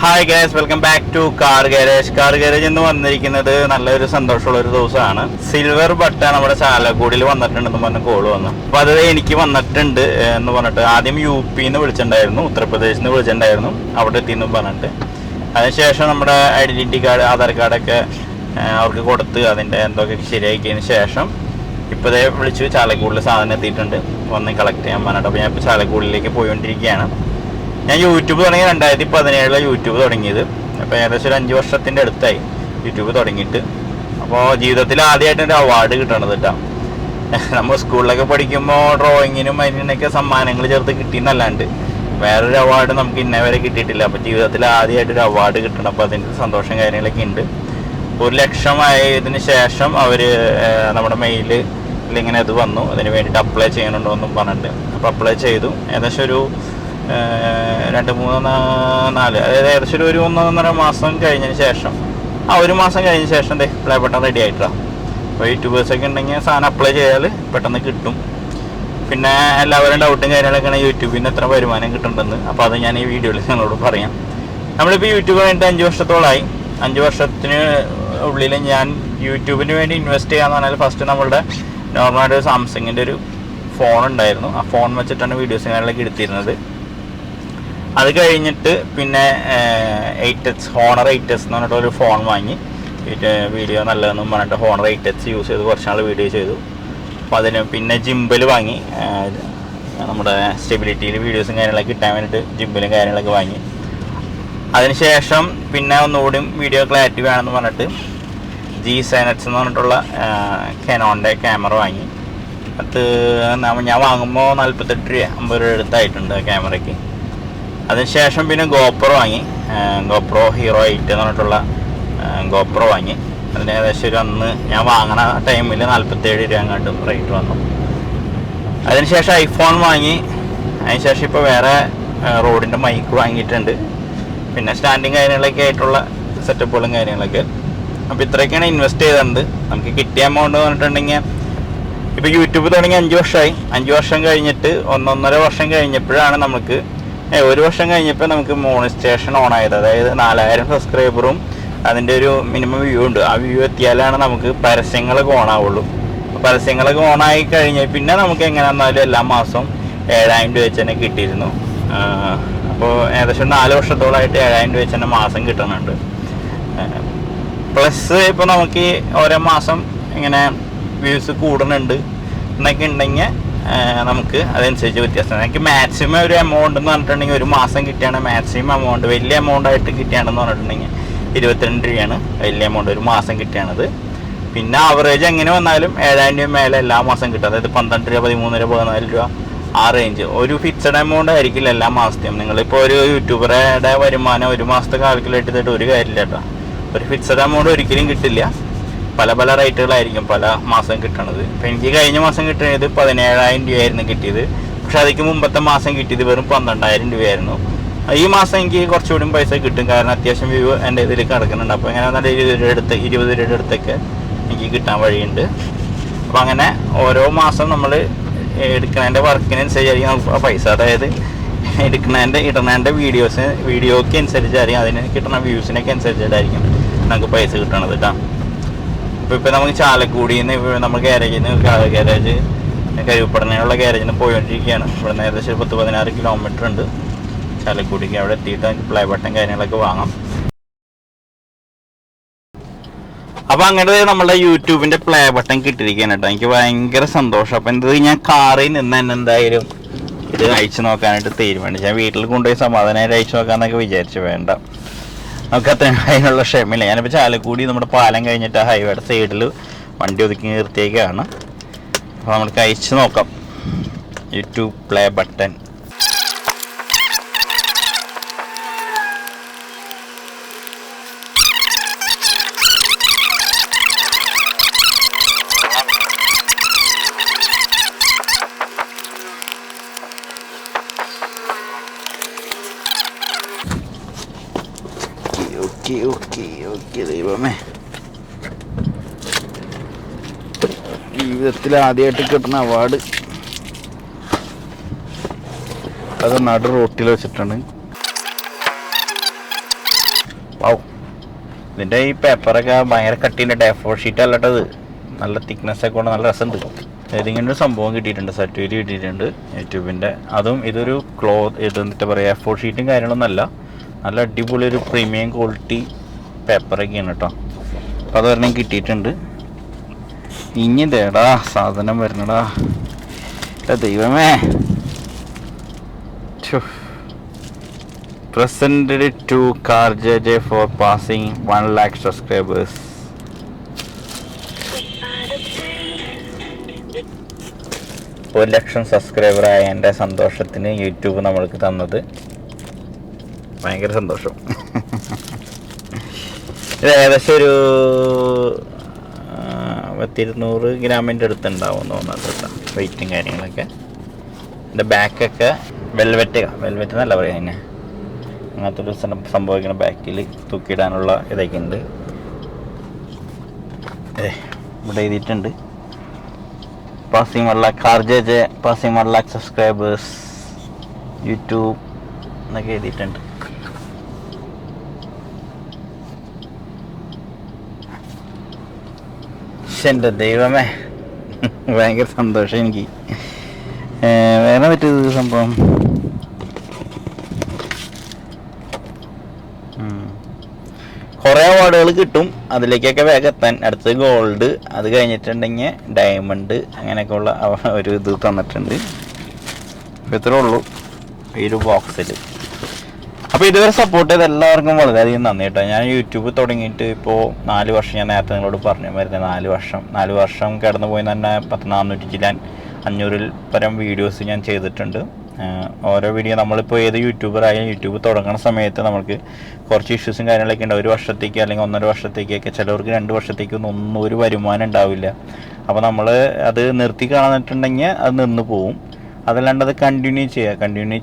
Hi guys, welcome back to car garage. Car garage എന്ന് വന്നിരിക്കുന്നത് നല്ലൊരു സന്തോഷമുള്ള ഒരു ദിവസമാണ്. സിൽവർ ബട്ട നമ്മുടെ ചാലക്കുടിയിൽ വന്നിട്ടുണ്ടെന്ന് പറഞ്ഞ കോള് വന്നു. അപ്പോൾ അത് എനിക്ക് വന്നിട്ടുണ്ട് എന്ന് പറഞ്ഞിട്ട് ആദ്യം UP-ന്ന് വിളിച്ചിട്ടുണ്ടായിരുന്നു, ഉത്തർപ്രദേശിൽ നിന്ന് വിളിച്ചിട്ടുണ്ടായിരുന്നു, അവിടെ എത്തിയെന്ന് പറഞ്ഞിട്ട്. അതിനുശേഷം നമ്മുടെ ഐഡൻറ്റിറ്റി കാർഡ്, ആധാർ കാർഡൊക്കെ അവർക്ക് കൊടുത്ത് അതിൻ്റെ എന്തൊക്കെ ശരിയാക്കിയതിന് ശേഷം ഇപ്പോൾ ഇതേ വിളിച്ചു ചാലക്കുടിയിൽ സാധനം എത്തിയിട്ടുണ്ട്, വന്ന് കളക്ട് ചെയ്യാൻ പറഞ്ഞിട്ട്. അപ്പോൾ ഞാൻ ഇപ്പോൾ ചാലക്കുടിയിലേക്ക് പോയിക്കൊണ്ടിരിക്കുകയാണ്. ഞാൻ യൂട്യൂബ് തുടങ്ങി 2017 യൂട്യൂബ് തുടങ്ങിയത്. അപ്പോൾ ഏകദേശം ഒരു 5 വർഷത്തിൻ്റെ അടുത്തായി യൂട്യൂബ് തുടങ്ങിയിട്ട്. അപ്പോൾ ജീവിതത്തിൽ ആദ്യമായിട്ടൊരു അവാർഡ് കിട്ടണത് കേട്ടോ. നമ്മൾ സ്കൂളിലൊക്കെ പഠിക്കുമ്പോൾ ഡ്രോയിങ്ങിനും അതിനൊക്കെ സമ്മാനങ്ങൾ ചേർത്ത് കിട്ടിയെന്നല്ലാണ്ട് വേറൊരു അവാർഡ് നമുക്ക് ഇന്നേ വരെ കിട്ടിയിട്ടില്ല. അപ്പോൾ ജീവിതത്തിൽ ആദ്യമായിട്ടൊരു അവാർഡ് കിട്ടണം. അപ്പോൾ അതിൻ്റെ സന്തോഷം കാര്യങ്ങളൊക്കെ ഉണ്ട്. 1 ലക്ഷം ആയതിന് ശേഷം അവർ നമ്മുടെ മെയിലിൽ ഇങ്ങനെ ഇത് വന്നു, അതിന് വേണ്ടിയിട്ട് അപ്ലൈ ചെയ്യണുണ്ടോ എന്നും പറഞ്ഞിട്ട്. അപ്പോൾ അപ്ലൈ ചെയ്തു. ഏകദേശം ഒരു 2, 3, 4 അതായത് ഏകദേശം ഒരു 1-1.5 മാസം കഴിഞ്ഞതിന് ശേഷം, ഒരു മാസം കഴിഞ്ഞ ശേഷം പ്ലേ ബട്ടൺ റെഡി ആയിട്ടാണ്. അപ്പോൾ യൂട്യൂബേഴ്സൊക്കെ ഉണ്ടെങ്കിൽ സാധനം അപ്ലൈ ചെയ്താൽ പെട്ടെന്ന് കിട്ടും. പിന്നെ എല്ലാവരും ഡൗട്ടും കാര്യങ്ങളൊക്കെയാണ് യൂട്യൂബിൽ നിന്ന് എത്ര വരുമാനം കിട്ടുന്നുണ്ടെന്ന്. അപ്പോൾ അത് ഞാൻ ഈ വീഡിയോയിൽ നിങ്ങളോട് പറയാം. നമ്മളിപ്പോൾ യൂട്യൂബ് കഴിഞ്ഞിട്ട് 5 വർഷത്തോളമായി. 5 വർഷത്തിന് ഉള്ളിൽ ഞാൻ യൂട്യൂബിന് വേണ്ടി ഇൻവെസ്റ്റ് ചെയ്യാന്ന് പറഞ്ഞാൽ ഫസ്റ്റ് നമ്മളുടെ നോർമലായിട്ട് സാംസങ്ങിൻ്റെ ഒരു ഫോൺ ഉണ്ടായിരുന്നു. ആ ഫോൺ വെച്ചിട്ടാണ് വീഡിയോസ് കാര്യങ്ങളൊക്കെ എടുത്തിരുന്നത്. അത് കഴിഞ്ഞിട്ട് പിന്നെ 8H ഹോണർ 8S എന്ന് പറഞ്ഞിട്ടൊരു ഫോൺ വാങ്ങി. വീഡിയോ നല്ലതെന്നും പറഞ്ഞിട്ട് ഹോണർ 8H യൂസ് ചെയ്ത് കുറച്ച് നാൾ വീഡിയോ ചെയ്തു. അപ്പോൾ അതിന് പിന്നെ ജിംബൽ വാങ്ങി, നമ്മുടെ സ്റ്റെബിലിറ്റിയിൽ വീഡിയോസും കാര്യങ്ങളൊക്കെ കിട്ടാൻ വേണ്ടിയിട്ട് ജിംബലും കാര്യങ്ങളൊക്കെ വാങ്ങി. അതിനുശേഷം പിന്നെ ഒന്നുകൂടി വീഡിയോ ക്ലാരിറ്റി വേണമെന്ന് പറഞ്ഞിട്ട് G7X എന്ന് പറഞ്ഞിട്ടുള്ള കനോണിൻ്റെ ക്യാമറ വാങ്ങി. അത് ഞാൻ വാങ്ങുമ്പോൾ 48 രൂപ 50 രൂപ അടുത്തായിട്ടുണ്ട് ക്യാമറയ്ക്ക്. അതിനുശേഷം പിന്നെ ഗോപ്രോ വാങ്ങി, ഗോപ്രോ ഹീറോ 8 എന്ന് പറഞ്ഞിട്ടുള്ള ഗോപ്രോ വാങ്ങി. അതിന് ഏകദേശം ഒരു അന്ന് ഞാൻ വാങ്ങണ ടൈമിൽ 47 രൂപ അങ്ങോട്ട് റേറ്റ് വന്നു. അതിനുശേഷം ഐഫോൺ വാങ്ങി. അതിനുശേഷം ഇപ്പോൾ വേറെ റോഡിൻ്റെ മൈക്ക് വാങ്ങിയിട്ടുണ്ട്. പിന്നെ സ്റ്റാൻഡിങ് കാര്യങ്ങളൊക്കെ ആയിട്ടുള്ള സെറ്റപ്പുകളും കാര്യങ്ങളൊക്കെ. അപ്പോൾ ഇത്രയൊക്കെയാണ് ഇൻവെസ്റ്റ് ചെയ്തിട്ടുണ്ട്. നമുക്ക് കിട്ടിയ എമൗണ്ട് പറഞ്ഞിട്ടുണ്ടെങ്കിൽ ഇപ്പോൾ യൂട്യൂബ് തുടങ്ങി 5 വർഷമായി. 5 വർഷം കഴിഞ്ഞിട്ട് 1.5 വർഷം കഴിഞ്ഞപ്പോഴാണ് നമുക്ക് 1 വർഷം കഴിഞ്ഞപ്പോൾ നമുക്ക് മോണിറ്റൈസേഷൻ ഓൺ ആയത്. അതായത് 4000 സബ്സ്ക്രൈബറും അതിൻ്റെ ഒരു മിനിമം വ്യൂ ഉണ്ട്. ആ വ്യൂ എത്തിയാലാണ് നമുക്ക് പരസ്യങ്ങളൊക്കെ ഓണാവുള്ളൂ. പരസ്യങ്ങളൊക്കെ ഓണായി കഴിഞ്ഞാൽ പിന്നെ നമുക്ക് എങ്ങനെ വന്നാലും എല്ലാ മാസവും 7000 രൂപ വെച്ച് തന്നെ കിട്ടിയിരുന്നു. അപ്പോൾ ഏകദേശം 4 വർഷത്തോളമായിട്ട് 7000 രൂപ വെച്ച് തന്നെ മാസം കിട്ടുന്നുണ്ട്. പ്ലസ് ഇപ്പോൾ നമുക്ക് ഓരോ മാസം ഇങ്ങനെ വ്യൂസ് കൂടുന്നുണ്ട് എന്നൊക്കെ ഉണ്ടെങ്കിൽ നമുക്ക് അതനുസരിച്ച് വ്യത്യാസം. എനിക്ക് മാക്സിമം ഒരു എമൗണ്ട് എന്ന് പറഞ്ഞിട്ടുണ്ടെങ്കിൽ ഒരു മാസം കിട്ടിയാണ് മാക്സിമം എമൗണ്ട്. വലിയ എമൗണ്ട് ആയിട്ട് കിട്ടിയാണെന്ന് പറഞ്ഞിട്ടുണ്ടെങ്കിൽ 22 രൂപയാണ് വലിയ എമൗണ്ട് ഒരു മാസം കിട്ടിയാണത്. പിന്നെ ആവറേജ് എങ്ങനെ വന്നാലും 7000 രൂപ മേലെ എല്ലാ മാസം കിട്ടും. അതായത് 12 രൂപ 13 രൂപ 14 രൂപ ആ റേഞ്ച്. ഒരു ഫിക്സഡ് എമൗണ്ട് ആയിരിക്കില്ല എല്ലാ മാസത്തെയും. നിങ്ങളിപ്പോൾ ഒരു യൂട്യൂബറുടെ വരുമാനം ഒരു മാസത്തെ കാൽക്കുലേറ്റ് ചെയ്തിട്ട് ഒരു കാര്യമില്ല കേട്ടോ. ഒരു ഫിക്സഡ് എമൗണ്ട് ഒരിക്കലും കിട്ടില്ല. പല പല റേറ്റുകളായിരിക്കും പല മാസം കിട്ടണത്. ഇപ്പം എനിക്ക് കഴിഞ്ഞ മാസം കിട്ടിയത് 17,000 രൂപയായിരുന്നു കിട്ടിയത്. പക്ഷെ അതിക്ക് മുമ്പത്തെ മാസം കിട്ടിയത് വെറും 12,000 രൂപയായിരുന്നു. ഈ മാസം എനിക്ക് കുറച്ചുകൂടി പൈസ കിട്ടും, കാരണം അത്യാവശ്യം വ്യൂ എൻ്റെ ഇതിൽ കിടക്കുന്നുണ്ട്. അപ്പോൾ ഇങ്ങനെ നല്ല 20 രൂപയുടെ അടുത്തൊക്കെ എനിക്ക് കിട്ടാൻ വഴിയുണ്ട്. അപ്പോൾ അങ്ങനെ ഓരോ മാസം നമ്മൾ എടുക്കുന്നതിൻ്റെ വർക്കിനനുസരിച്ചായിരിക്കും നമുക്ക് പൈസ. അതായത് ഇടുന്നതിൻ്റെ വീഡിയോക്ക് അനുസരിച്ചായിരിക്കും, അതിന് കിട്ടുന്ന വ്യൂസിനൊക്കെ അനുസരിച്ചിട്ടായിരിക്കും നമുക്ക് പൈസ കിട്ടണത് കേട്ടോ. ഇപ്പോൾ നമുക്ക് ചാലക്കുടിയിൽ നിന്ന് നമ്മൾ ഗാരേജിൽ നിന്ന് ഗാരേജ് കരുപ്പടനയുള്ള ഗാരേജിൽ നിന്ന് പോയിക്കൊണ്ടിരിക്കുകയാണ്. ഇവിടെ നിന്ന് ഏകദേശം 10-16 കിലോമീറ്റർ ഉണ്ട് ചാലക്കുടിക്ക്. അവിടെ എത്തിയിട്ട് നമുക്ക് പ്ലേ ബട്ടൺ കാര്യങ്ങളൊക്കെ വാങ്ങാം. അപ്പോൾ അങ്ങനെ നമ്മുടെ യൂട്യൂബിൻ്റെ പ്ലേ ബട്ടൺ കിട്ടിയിരിക്കുകയാണ് കേട്ടോ. എനിക്ക് ഭയങ്കര സന്തോഷം. അപ്പോൾ ഇത് ഞാൻ കാറിൽ നിന്ന് തന്നെ എന്തായാലും ഇത് അയച്ചു നോക്കാനായിട്ട് തീരുമാനിച്ചു. ഞാൻ വീട്ടിൽ കൊണ്ടുപോയി സമാധാനമായിട്ട് അയച്ചു നോക്കാമെന്നൊക്കെ വിചാരിച്ചു. വേണ്ട, നമുക്ക് അത്രയും അതിനുള്ള ക്ഷമയില്ല. ഞാനിപ്പോൾ ചാലക്കുടി നമ്മുടെ പാലം കഴിഞ്ഞിട്ട് ഹൈവേയുടെ സൈഡിൽ വണ്ടി ഒതുക്കി നിർത്തിയേക്കാണ്. അപ്പോൾ നമുക്ക് അയച്ചു നോക്കാം യൂട്യൂബ് പ്ലേ ബട്ടൺ. ഓക്കെ ദൈവമേ, ജീവിതത്തിൽ ആദ്യമായിട്ട് കിട്ടുന്ന അവാർഡ്. അത് നടു റോട്ടിൽ വെച്ചിട്ടുണ്ട്. വൗ, ഇതിൻ്റെ ഈ പേപ്പറൊക്കെ ഭയങ്കര കട്ടിൻ്റെ ഡേ4 ഷീറ്റ് അല്ലട്ടത്, നല്ല തിക്നെസ്സൊക്കെ കൊണ്ട് നല്ല രസമുണ്ട്. ഇതിങ്ങനൊരു സംഭവം കിട്ടിയിട്ടുണ്ട്, സർട്ടിഫിക്കറ്റ് കിട്ടിയിട്ടുണ്ട് യൂട്യൂബിൻ്റെ. അതും ഇതൊരു ഇത് എന്നിട്ട് പറയുക A4 ഷീറ്റും കാര്യങ്ങളൊന്നുമല്ല, നല്ല അടിപൊളി ഒരു പ്രീമിയം ക്വാളിറ്റി പേപ്പറൊക്കെയാണ് കേട്ടോ. അപ്പോൾ അത് ഒരെണ്ണം കിട്ടിയിട്ടുണ്ട്. ഇനി ഇതേടാ സാധനം വരണടാ ദൈവമേ. Presented to CarJJ for passing 1 lakh subscribers. 1 ലക്ഷം സബ്സ്ക്രൈബറായ എൻ്റെ സന്തോഷത്തിന് യൂട്യൂബ് നമ്മൾക്ക് തന്നത് ഭയങ്കര സന്തോഷം. ഇത് ഏകദേശം ഒരു 200 ഗ്രാമിൻ്റെ അടുത്തുണ്ടാവും തോന്നുന്നത് കേട്ടോ, വെയിറ്റും കാര്യങ്ങളൊക്കെ. എൻ്റെ ബാക്കൊക്കെ വെൽവെറ്റ് എന്നല്ല പറയാം, അതിനെ അങ്ങനത്തെ ഒരു സംഭവിക്കുന്ന ബാക്കിൽ തൂക്കിയിടാനുള്ള ഇതൊക്കെ ഉണ്ട്. ഇവിടെ എഴുതിയിട്ടുണ്ട് passing 1 lakh CarJJ, passing 1 lakh subscribers YouTube എന്നൊക്കെ എഴുതിയിട്ടുണ്ട്. എൻ്റെ ദൈവമേ, ഭയങ്കര സന്തോഷം എനിക്ക്. വേറെ പറ്റിയത് സംഭവം കുറേ അവാർഡുകൾ കിട്ടും, അതിലേക്കൊക്കെ വേഗം എത്താൻ. അടുത്തത് ഗോൾഡ്, അത് കഴിഞ്ഞിട്ടുണ്ടെങ്കിൽ ഡയമണ്ട്, അങ്ങനെയൊക്കെ ഉള്ള ഒരു ഇത് തന്നിട്ടുണ്ട്. അപ്പോൾ ഇത്രേ ഉള്ളൂ ഈ ഒരു ബോക്സിൽ. അപ്പോൾ ഇതുവരെ സപ്പോർട്ട് ചെയ്ത എല്ലാവർക്കും വളരെയധികം നന്ദി കേട്ടോ. ഞാൻ യൂട്യൂബ് തുടങ്ങിയിട്ട് ഇപ്പോൾ 4 വർഷം, ഞാൻ നേരത്തെ നിങ്ങളോട് പറഞ്ഞു വരുന്നത് 4 വർഷം കടന്നു പോയി തന്നെ 400 പരം വീഡിയോസ് ഞാൻ ചെയ്തിട്ടുണ്ട്. ഓരോ വീഡിയോ നമ്മളിപ്പോൾ ഏത് യൂട്യൂബറായാലും യൂട്യൂബ് തുടങ്ങുന്ന സമയത്ത് നമുക്ക് കുറച്ച് ഇഷ്യൂസും കാര്യങ്ങളൊക്കെ ഉണ്ടാവും. 1 വർഷത്തേക്ക് അല്ലെങ്കിൽ 1.5 വർഷത്തേക്കൊക്കെ, ചിലവർക്ക് 2 വർഷത്തേക്കൊന്നും ഒരു വരുമാനം ഉണ്ടാവില്ല. അപ്പോൾ നമ്മൾ അത് നിർത്തി കാണുന്നിട്ടുണ്ടെങ്കിൽ അത് നിന്ന് പോവും. അതല്ലാണ്ട് അത് കണ്ടിന്യൂ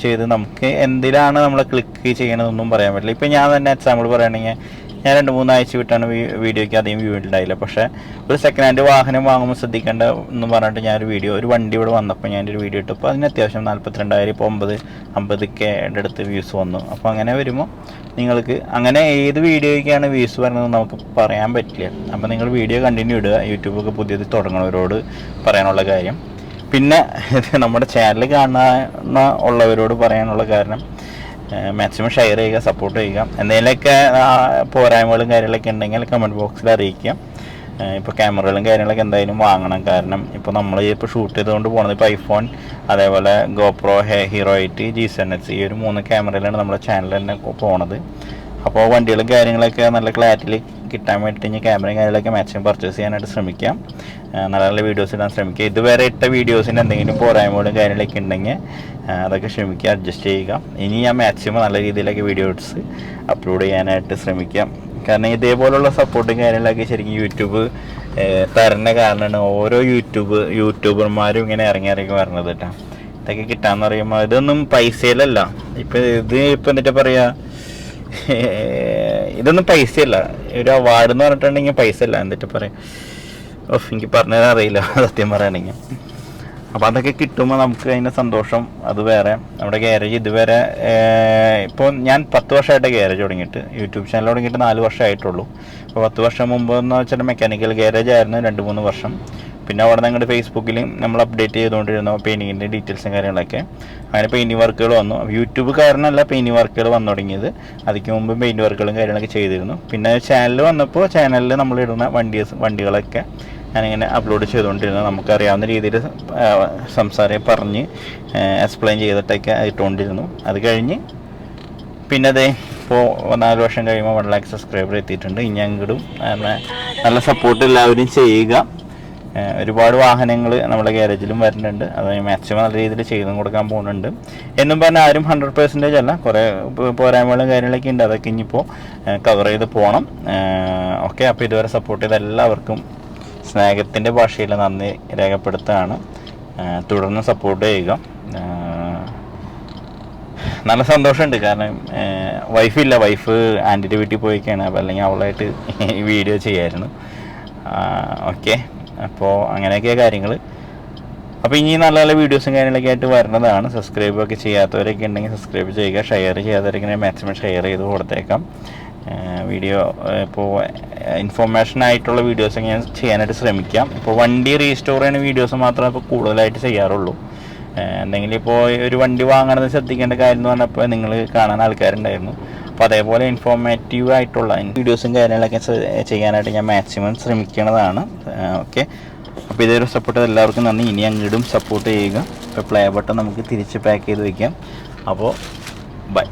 ചെയ്ത് നമുക്ക് എന്തിലാണ് നമ്മൾ ക്ലിക്ക് ചെയ്യണതൊന്നും പറയാൻ പറ്റില്ല. ഇപ്പോൾ ഞാൻ തന്നെ എക്സാമ്പിൾ പറയുകയാണെങ്കിൽ, ഞാൻ 2-3 ആഴ്ച വിട്ടാണ് വീഡിയോയ്ക്ക് അധികം വ്യൂ ഉണ്ടായില്ല. പക്ഷേ ഒരു സെക്കൻഡ് ഹാൻഡ് വാഹനം വാങ്ങുമ്പോൾ ശ്രദ്ധിക്കേണ്ട എന്ന് പറഞ്ഞിട്ട് ഞാനൊരു ഒരു വണ്ടി ഇവിടെ വന്നപ്പോൾ ഞാനൊരു വീഡിയോ ഇട്ടപ്പോൾ അതിന് അത്യാവശ്യം 42,000 ഇപ്പോൾ 50K അടുത്ത് വ്യൂസ് വന്നു. അപ്പോൾ അങ്ങനെ വരുമ്പോൾ നിങ്ങൾക്ക് അങ്ങനെ ഏത് വീഡിയോയ്ക്കാണ് വ്യൂസ് വരുന്നത് നമുക്ക് പറയാൻ പറ്റില്ല. അപ്പോൾ നിങ്ങൾ വീഡിയോ കണ്ടിന്യൂ ഇടുക. യൂട്യൂബൊക്കെ പുതിയത് തുടങ്ങുന്നവരോട് പറയാനുള്ള കാര്യം. പിന്നെ നമ്മുടെ ചാനൽ കാണുന്ന ഉള്ളവരോട് പറയാനുള്ള കാരണം, മാക്സിമം ഷെയർ ചെയ്യുക, സപ്പോർട്ട് ചെയ്യുക. എന്തെങ്കിലുമൊക്കെ പോരായ്മകളും കാര്യങ്ങളൊക്കെ ഉണ്ടെങ്കിൽ കമൻറ്റ് ബോക്സിൽ അറിയിക്കാം. ഇപ്പോൾ ക്യാമറകളും കാര്യങ്ങളൊക്കെ എന്തായാലും വാങ്ങണം. കാരണം ഇപ്പോൾ നമ്മൾ ഇപ്പോൾ ഷൂട്ട് ചെയ്തുകൊണ്ട് പോകുന്നത് ഇപ്പോൾ ഐഫോൺ, അതേപോലെ ഗോപ്രോ, ഹീറോ 8, G7X, ഈ ഒരു 3 ക്യാമറയിലാണ് നമ്മുടെ ചാനൽ തന്നെ പോണത്. അപ്പോൾ വണ്ടികളും കാര്യങ്ങളൊക്കെ നല്ല ക്ലാരിറ്റിയിൽ കിട്ടാൻ വേണ്ടിയിട്ട് ക്യാമറയും കാര്യങ്ങളൊക്കെ മാക്സിമം പർച്ചേസ് ചെയ്യാനായിട്ട് ശ്രമിക്കാം. നല്ല നല്ല വീഡിയോസ് ഇടാൻ ശ്രമിക്കുക. ഇതുവരെ ഇട്ട വീഡിയോസിന് എന്തെങ്കിലും പോരായ്മകളും കാര്യങ്ങളൊക്കെ ഉണ്ടെങ്കിൽ അതൊക്കെ ശ്രമിക്കുക, അഡ്ജസ്റ്റ് ചെയ്യുക. ഇനി ഞാൻ മാക്സിമം നല്ല രീതിയിലൊക്കെ വീഡിയോസ് അപ്ലോഡ് ചെയ്യാനായിട്ട് ശ്രമിക്കാം. കാരണം ഇതേപോലുള്ള സപ്പോർട്ടും കാര്യങ്ങളൊക്കെ ശരിക്കും യൂട്യൂബ് തരുന്ന കാരണമാണ് ഓരോ യൂട്യൂബർമാരും ഇങ്ങനെ ഇറങ്ങി വരണത് കേട്ടോ. ഇതൊക്കെ കിട്ടാന്ന് പറയുമ്പോൾ ഇതൊന്നും പൈസയിലല്ല. ഇപ്പം എന്നിട്ട് പറയുക, ഇതൊന്നും പൈസയല്ല. ഒരു അവാർഡ് എന്ന് പറഞ്ഞിട്ടുണ്ടെങ്കിൽ പൈസ അല്ല. എന്നിട്ട് പറയാം, എനിക്ക് പറഞ്ഞത് അറിയില്ല സത്യം പറയുകയാണെങ്കിൽ. അപ്പോൾ അതൊക്കെ കിട്ടുമ്പോൾ നമുക്ക് അതിൻ്റെ സന്തോഷം അത് വേറെ. നമ്മുടെ ഗ്യാരേജ് ഇതുവരെ ഇപ്പോൾ ഞാൻ 10 വർഷമായിട്ട് ഗ്യാരേജ് തുടങ്ങിയിട്ട്, യൂട്യൂബ് ചാനൽ തുടങ്ങിയിട്ട് 4 വർഷമായിട്ടുള്ളൂ. അപ്പോൾ 10 വർഷം മുമ്പ് എന്ന് വെച്ചാൽ മെക്കാനിക്കൽ ഗ്യാരേജ് ആയിരുന്നു 2-3 വർഷം. പിന്നെ അവിടെ നിന്ന് അങ്ങോട്ട് ഫേസ്ബുക്കിൽ നമ്മൾ അപ്ഡേറ്റ് ചെയ്തുകൊണ്ടിരുന്നു പെയിൻറ്റിങ്ങിൻ്റെ ഡീറ്റെയിൽസും കാര്യങ്ങളൊക്കെ. അങ്ങനെ പെയിൻറ്റിങ് വർക്കുകൾ വന്നു. യൂട്യൂബ് കാരണമല്ല പെയിൻറ്റിങ് വർക്കുകൾ വന്നു തുടങ്ങിയത്, അതിക്ക് മുമ്പ് പെയിൻറ്റ് വർക്കുകളും കാര്യങ്ങളൊക്കെ ചെയ്തിരുന്നു. പിന്നെ ചാനൽ വന്നപ്പോൾ ചാനലിൽ നമ്മളിടുന്ന വണ്ടികളൊക്കെ ഞാനിങ്ങനെ അപ്ലോഡ് ചെയ്തുകൊണ്ടിരുന്നു. നമുക്കറിയാവുന്ന രീതിയിൽ പറഞ്ഞ് എക്സ്പ്ലെയിൻ ചെയ്തിട്ടൊക്കെ ഇട്ടുകൊണ്ടിരുന്നു. അത് കഴിഞ്ഞ് പിന്നെ അതേ ഇപ്പോൾ 4 വർഷം കഴിയുമ്പോൾ 1 lakh സബ്സ്ക്രൈബർ എത്തിയിട്ടുണ്ട്. ഇനി അങ്ങോട്ടും നല്ല സപ്പോർട്ട് എല്ലാവരും ചെയ്യുക. ഒരുപാട് വാഹനങ്ങൾ നമ്മുടെ ഗ്യാരേജിലും വരുന്നുണ്ട്. അത് മാക്സിമം നല്ല രീതിയിൽ ചെയ്തും കൊടുക്കാൻ പോകുന്നുണ്ട്. എന്നും പറഞ്ഞാൽ ആരും 100% അല്ല, കുറേ പോരായ്മകളും കാര്യങ്ങളൊക്കെ ഉണ്ട്. അതൊക്കെ ഇനിയിപ്പോൾ കവർ ചെയ്ത് പോകണം. ഓക്കെ, അപ്പോൾ ഇതുവരെ സപ്പോർട്ട് ചെയ്ത എല്ലാവർക്കും സ്നേഹത്തിൻ്റെ ഭാഷയിൽ നന്ദി രേഖപ്പെടുത്തുകയാണ്. തുടർന്ന് സപ്പോർട്ട് ചെയ്യുക. നല്ല സന്തോഷമുണ്ട്. കാരണം വൈഫ് ആൻറ്റിയുടെ വീട്ടിൽ പോയിക്കാണ്. അപ്പോൾ അല്ലെങ്കിൽ അവളായിട്ട് ഈ വീഡിയോ ചെയ്യായിരുന്നു. ഓക്കെ, അപ്പോൾ അങ്ങനെയൊക്കെ കാര്യങ്ങൾ. അപ്പോൾ ഇനി നല്ല നല്ല വീഡിയോസും കാര്യങ്ങളൊക്കെ ആയിട്ട് വരുന്നതാണ്. സബ്സ്ക്രൈബൊക്കെ ചെയ്യാത്തവരൊക്കെ ഉണ്ടെങ്കിൽ സബ്സ്ക്രൈബ് ചെയ്യുക. ഷെയർ ചെയ്യാത്തവരൊക്കെ മാക്സിമം ഷെയർ ചെയ്ത് കൊടുത്തേക്കാം. വീഡിയോ ഇപ്പോൾ ഇൻഫോർമേഷൻ ആയിട്ടുള്ള വീഡിയോസ് ഞാൻ ചെയ്യാനായിട്ട് ശ്രമിക്കാം. ഇപ്പോൾ വണ്ടി റീസ്റ്റോർ ചെയ്യുന്ന വീഡിയോസ് മാത്രമേ ഇപ്പോൾ കൂടുതലായിട്ട് ചെയ്യാറുള്ളൂ. എന്തെങ്കിലും ഇപ്പോൾ ഒരു വണ്ടി വാങ്ങണമെന്ന് ശ്രദ്ധിക്കേണ്ട കാര്യം എന്ന് പറഞ്ഞപ്പോൾ നിങ്ങൾ കാണാൻ ആൾക്കാരുണ്ടായിരുന്നു. അപ്പോൾ അതേപോലെ ഇൻഫോർമേറ്റീവ് ആയിട്ടുള്ള വീഡിയോസും കാര്യങ്ങളൊക്കെ ചെയ്യാനായിട്ട് ഞാൻ മാക്സിമം ശ്രമിക്കുന്നതാണ്. ഓക്കെ, അപ്പോൾ ഇതൊരു സപ്പോർട്ട് എല്ലാവർക്കും നന്ദി. ഇനി അങ്ങോട്ടും സപ്പോർട്ട് ചെയ്യുക. ഇപ്പോൾ പ്ലേ ബട്ടൺ നമുക്ക് തിരിച്ച് പാക്ക് ചെയ്ത് വയ്ക്കാം. അപ്പോൾ ബൈ.